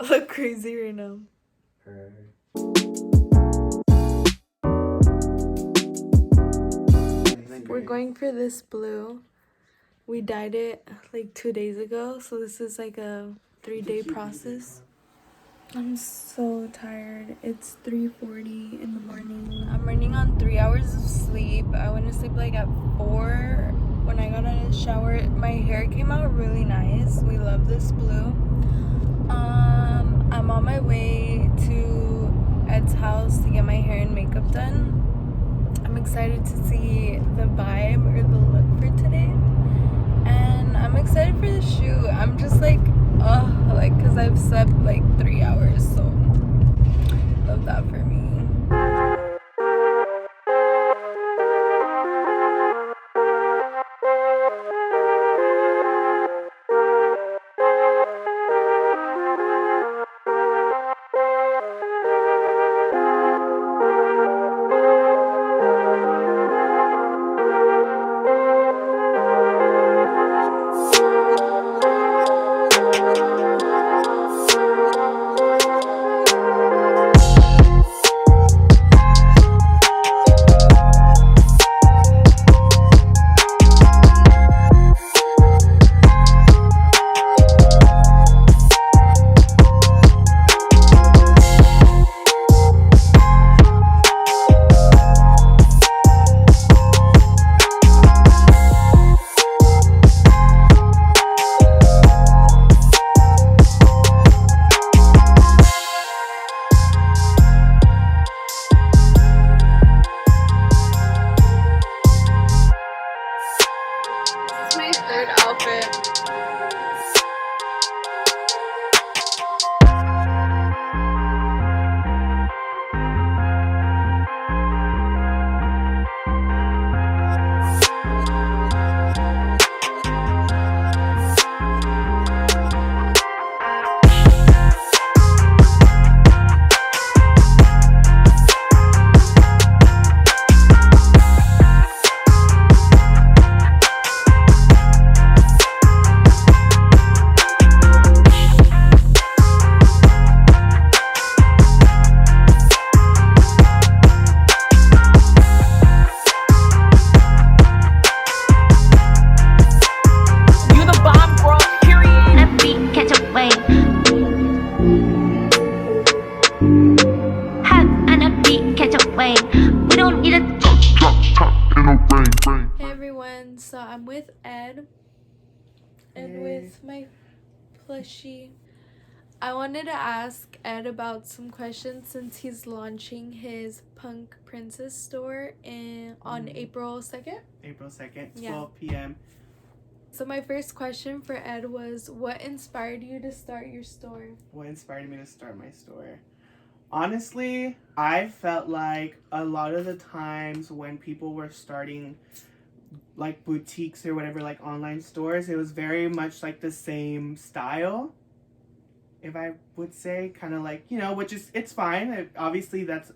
I look crazy right now. We're going for this blue. We dyed it like 2 days ago, so this is like a 3-day process. I'm so tired. It's 3:40 in the morning. I'm running on 3 hours of sleep. I went to sleep like at 4. When I got out of the shower, my hair came out really nice. We love this blue. I'm on my way to Ed's house to get my hair and makeup done. I'm excited to see the vibe or the look for today. And I'm excited for the shoot. I'm just like, because I've slept like 3 hours, so love that for me. So I'm with Ed and with my plushie. I wanted to ask Ed about some questions since he's launching his Punkk Princess store on April 2nd. April 2nd, 12 p.m. So my first question for Ed was, what inspired you to start your store? What inspired me to start my store? Honestly, I felt like a lot of the times when people were starting like boutiques or whatever, like online stores, it was very much like the same style, if I would say, kind of like, which is, it's fine. Obviously, that's,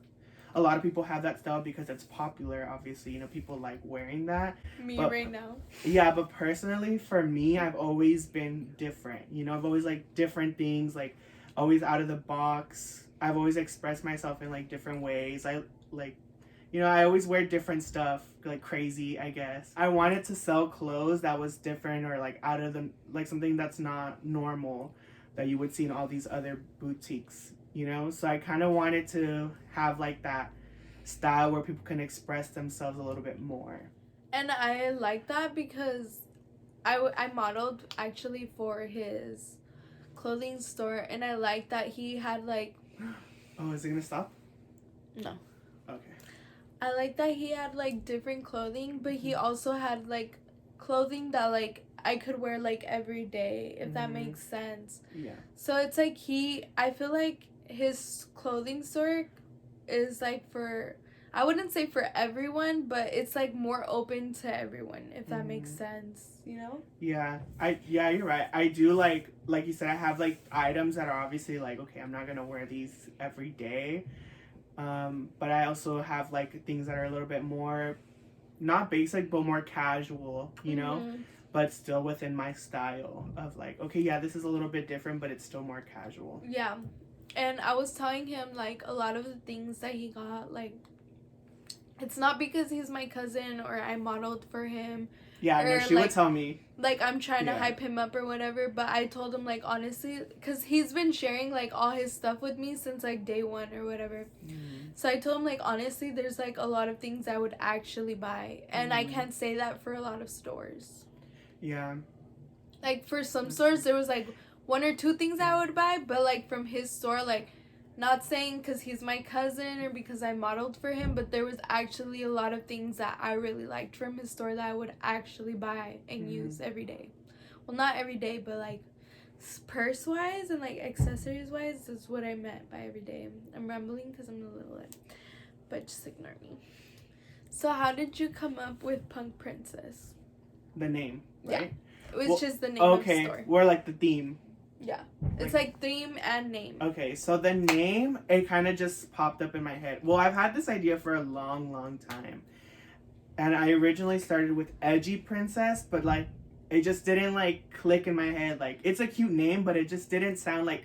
a lot of people have that style because it's popular, obviously, people like wearing that. Right now. Yeah, but personally, for me, I've always been different. I've always like different things, like always out of the box. I've always expressed myself in like different ways. I always wear different stuff, like crazy, I guess. I wanted to sell clothes that was different or like out of the, like something that's not normal that you would see in all these other boutiques, So I kind of wanted to have like that style where people can express themselves a little bit more. And I like that because I modeled actually for his clothing store, and I like that he had like... Oh, is it gonna stop? No. Okay. I like that he had like different clothing, but he also had like clothing that like I could wear like every day, if that makes sense. Yeah. So it's like I feel like his clothing store is like for, I wouldn't say for everyone, but it's like more open to everyone, if that makes sense, Yeah, you're right. I do like you said, I have like items that are obviously like, okay, I'm not gonna wear these every day. But I also have like things that are a little bit more, not basic, but more casual, but still within my style of like, okay, yeah, this is a little bit different, but it's still more casual. Yeah. And I was telling him, like, a lot of the things that he got, like, it's not because he's my cousin or I modeled for him. Yeah, no, she would tell me. Like, I'm trying to hype him up or whatever, but I told him, like, honestly, because he's been sharing, like, all his stuff with me since, like, day one or whatever. So I told him, like, honestly, there's, like, a lot of things I would actually buy. And I can't say that for a lot of stores. Yeah. Like, for some stores, there was, like, 1 or 2 things I would buy, but, like, from his store, like, not saying because he's my cousin or because I modeled for him, but there was actually a lot of things that I really liked from his store that I would actually buy and use every day. Well, not every day, but, like, purse-wise and, like, accessories-wise is what I meant by every day. I'm rambling because I'm a little lit, but just ignore me. So how did you come up with Punkk Princess? The name, right? Yeah. It was just the name of the store. Okay, we're like the theme. Yeah. It's like theme and name. Okay, so the name, it kind of just popped up in my head. Well, I've had this idea for a long, long time. And I originally started with Edgy Princess, but like, it just didn't like click in my head. Like, it's a cute name, but it just didn't sound like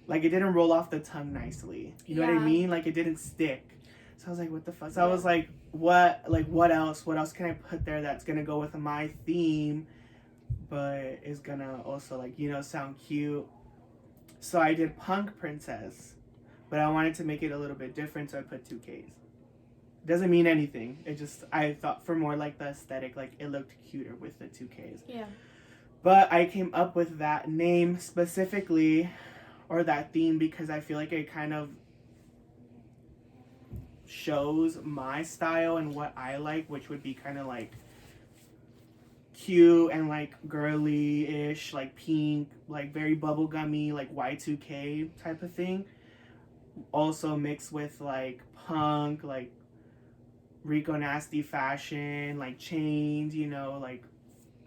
it didn't roll off the tongue nicely. You know what I mean? Like, it didn't stick. So I was like, what the fuck? So I was like, what else? What else can I put there that's gonna go with my theme, but is gonna also, like, you know, sound cute? So I did Punkk Princess, but I wanted to make it a little bit different, so I put 2 Ks. Doesn't mean anything. It just, I thought for more like the aesthetic, like it looked cuter with the 2 Ks. Yeah. But I came up with that name specifically, or that theme, because I feel like it kind of shows my style and what I like, which would be kind of like cute and like girly-ish, like pink, like very bubblegummy, like Y2K type of thing. Also mixed with like punk, like Rico Nasty fashion, like chains, you know, like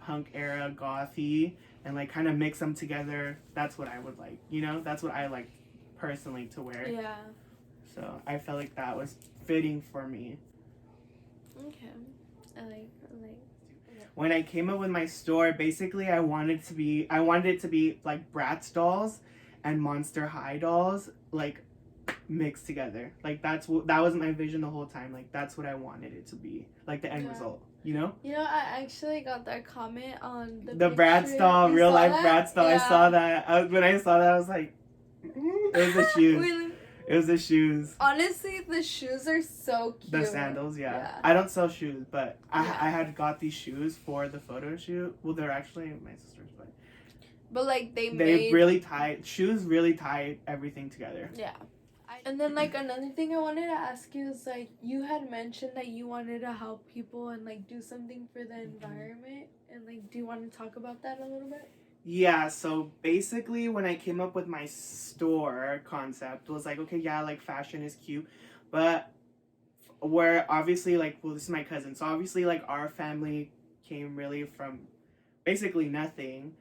punk era gothy, and like kind of mix them together. That's what I would like, you know? That's what I like personally to wear. Yeah. So I felt like that was fitting for me. Okay. I like. When I came up with my store, basically I wanted it to be like Bratz dolls and Monster High dolls, like mixed together. Like that was my vision the whole time. Like that's what I wanted it to be, like the end result. You know? You know, I actually got that comment on the Bratz doll, real life Bratz doll. Yeah. I saw that. When I saw that, I was like, it was the shoes. It was the shoes. Honestly, the shoes are so cute. The sandals, yeah. I don't sell shoes, but I had got these shoes for the photo shoot. Well, they're actually my sister's, but like they really tie shoes really tie everything together. Yeah. And then like another thing I wanted to ask you is like you had mentioned that you wanted to help people and like do something for the environment, and like do you want to talk about that a little bit? Yeah, so basically when I came up with my store concept, was like, okay, yeah, like fashion is cute, but we're obviously like, well, this is my cousin, so obviously like our family came really from basically nothing.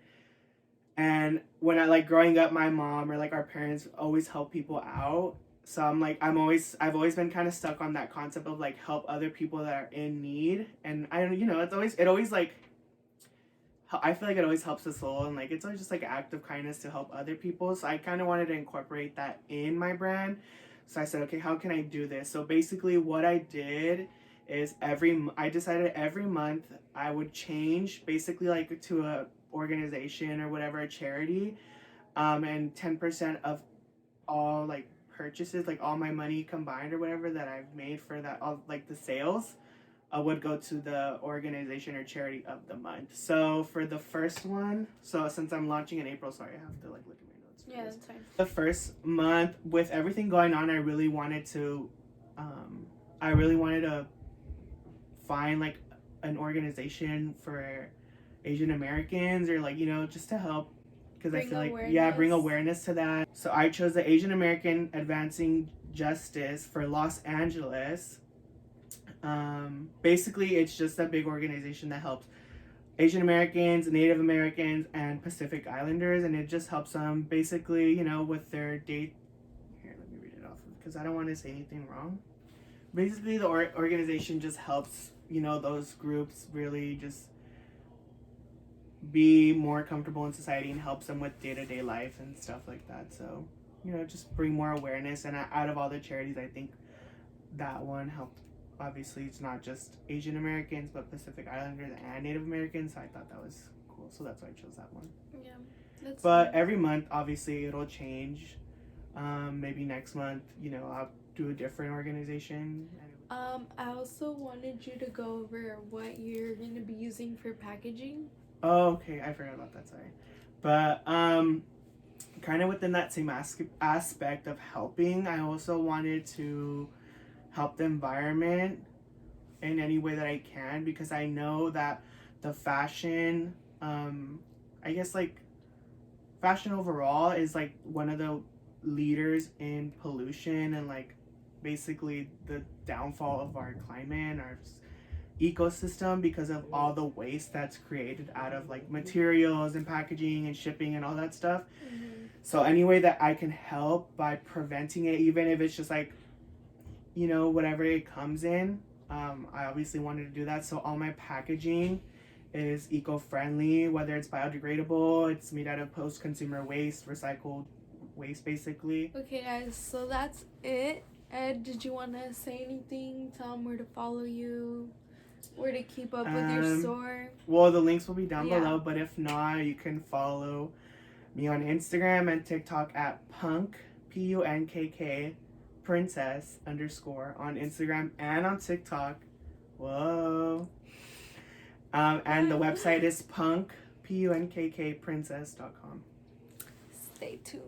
And when I like growing up, my mom or like our parents always help people out. So I've always been kind of stuck on that concept of like help other people that are in need. And I don't, you know, it always like, I feel like it always helps the soul, and like it's always just like an act of kindness to help other people. So I kind of wanted to incorporate that in my brand. So I said, okay, how can I do this? So basically what I did is I decided every month I would change basically like to a organization or whatever, a charity, and 10% of all like purchases, like all my money combined or whatever that I've made for that, all like the sales, would go to the organization or charity of the month. So for the first one, so since I'm launching in April, sorry, I have to like look at my notes. Yeah, that's fine. The first month, with everything going on, I really wanted to find like an organization for Asian Americans, or like, you know, just to help, because I feel like bring awareness to that. So I chose the Asian American Advancing Justice for Los Angeles. Basically it's just a big organization that helps Asian Americans, Native Americans, and Pacific Islanders, and it just helps them basically, you know, with their date. Here, let me read it off because I don't want to say anything wrong. Basically the organization just helps, you know, those groups really just be more comfortable in society and helps them with day-to-day life and stuff like that. So, you know, just bring more awareness. And out of all the charities, I think that one helped. Obviously, it's not just Asian Americans, but Pacific Islanders and Native Americans. So I thought that was cool. So that's why I chose that one. Yeah. That's But nice. every month, obviously, it'll change. Maybe next month, you know, I'll do a different organization. I also wanted you to go over what you're gonna be using for packaging. Oh, okay. I forgot about that. Sorry. But kind of within that same aspect of helping, I also wanted to help the environment in any way that I can, because I know that the fashion, I guess like fashion overall is like one of the leaders in pollution and like basically the downfall of our climate and our ecosystem because of all the waste that's created out of like materials and packaging and shipping and all that stuff. Mm-hmm. So any way that I can help by preventing it, even if it's just like, you know, whatever it comes in, I obviously wanted to do that. So all my packaging is eco-friendly, whether it's biodegradable, it's made out of post-consumer waste, recycled waste basically. Okay, guys, so that's it. Ed, did you want to say anything? Tell them where to follow you, where to keep up with your store. Well, the links will be down Yeah. below, but if not, you can follow me on Instagram and TikTok at Punkk, Punkk Princess _ on Instagram and on TikTok. Whoa. And the website is Punkk, Princess.com. Stay tuned.